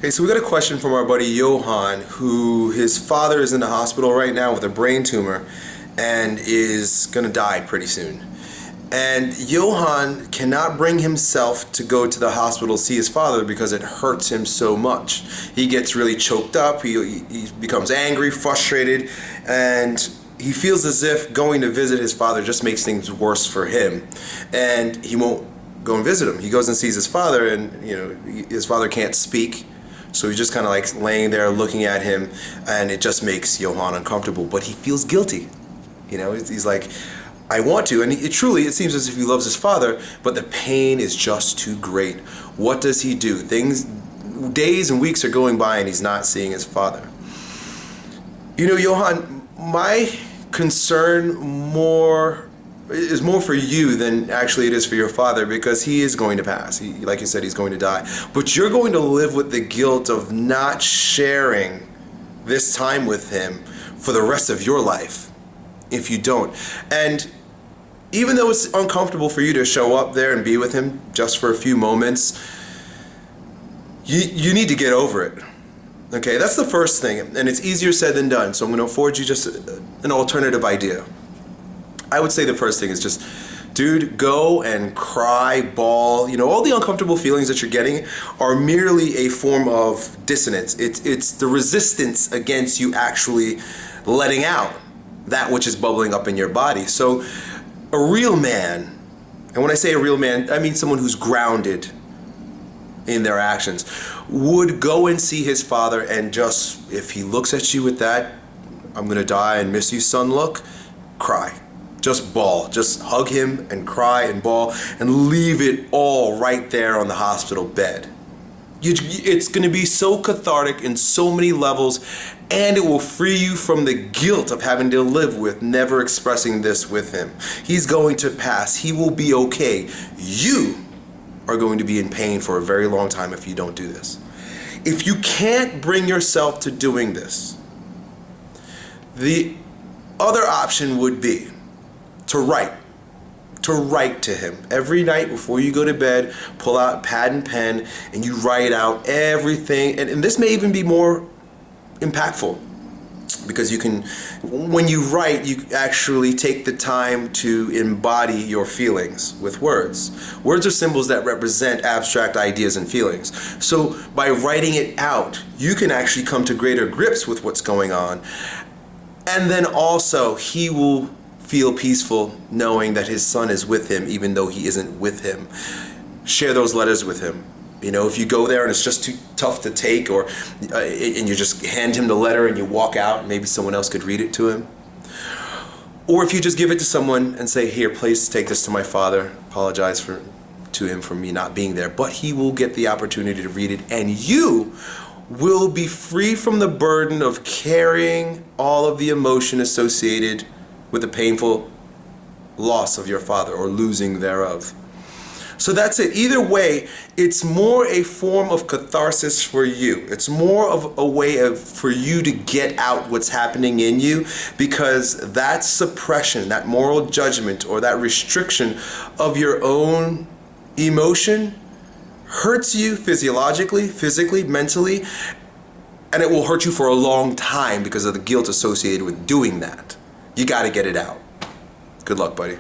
Hey, so we got a question from our buddy Johan, who his father is in the hospital right now with a brain tumor and is going to die pretty soon. And Johan cannot bring himself to go to the hospital to see his father because it hurts him so much. He gets really choked up, he becomes angry, frustrated, and he feels as if going to visit his father just makes things worse for him. And he won't go and visit him. He goes and sees his father, and his father can't speak. So he's just kind of like laying there looking at him, and it just makes Johan uncomfortable. But he feels guilty. He's like, I want to. And it seems as if he loves his father, but the pain is just too great. What does he do? Days and weeks are going by and he's not seeing his father. Johan, my concern is more for you than actually it is for your father, because he is going to pass. Like you said, he's going to die. But you're going to live with the guilt of not sharing this time with him for the rest of your life if you don't. And even though it's uncomfortable for you to show up there and be with him just for a few moments, you need to get over it. Okay, that's the first thing. And it's easier said than done. So I'm going to afford you just an alternative idea. I would say the first thing is just, dude, go and cry, bawl. All the uncomfortable feelings that you're getting are merely a form of dissonance. It's the resistance against you actually letting out that which is bubbling up in your body. So a real man, and when I say a real man, I mean someone who's grounded in their actions, would go and see his father and just, if he looks at you with that, I'm gonna die and miss you son look, cry. Just bawl. Just hug him and cry and bawl and leave it all right there on the hospital bed. It's going to be so cathartic in so many levels, and it will free you from the guilt of having to live with never expressing this with him. He's going to pass. He will be okay. You are going to be in pain for a very long time if you don't do this. If you can't bring yourself to doing this, the other option would be to write to him. Every night before you go to bed, pull out pad and pen and you write out everything. And this may even be more impactful, because when you write, you actually take the time to embody your feelings with words. Words are symbols that represent abstract ideas and feelings. So by writing it out, you can actually come to greater grips with what's going on. And then also, he will feel peaceful knowing that his son is with him even though he isn't with him. Share those letters with him. If you go there and it's just too tough to take, and you just hand him the letter and you walk out, and maybe someone else could read it to him. Or if you just give it to someone and say, here, please take this to my father, apologize to him for me not being there, but he will get the opportunity to read it, and you will be free from the burden of carrying all of the emotion associated with the painful loss of your father or losing thereof. So that's it. Either way, it's more a form of catharsis for you. It's more of a way for you to get out what's happening in you, because that suppression, that moral judgment, or that restriction of your own emotion hurts you physiologically, physically, mentally, and it will hurt you for a long time because of the guilt associated with doing that. You got to get it out. Good luck, buddy.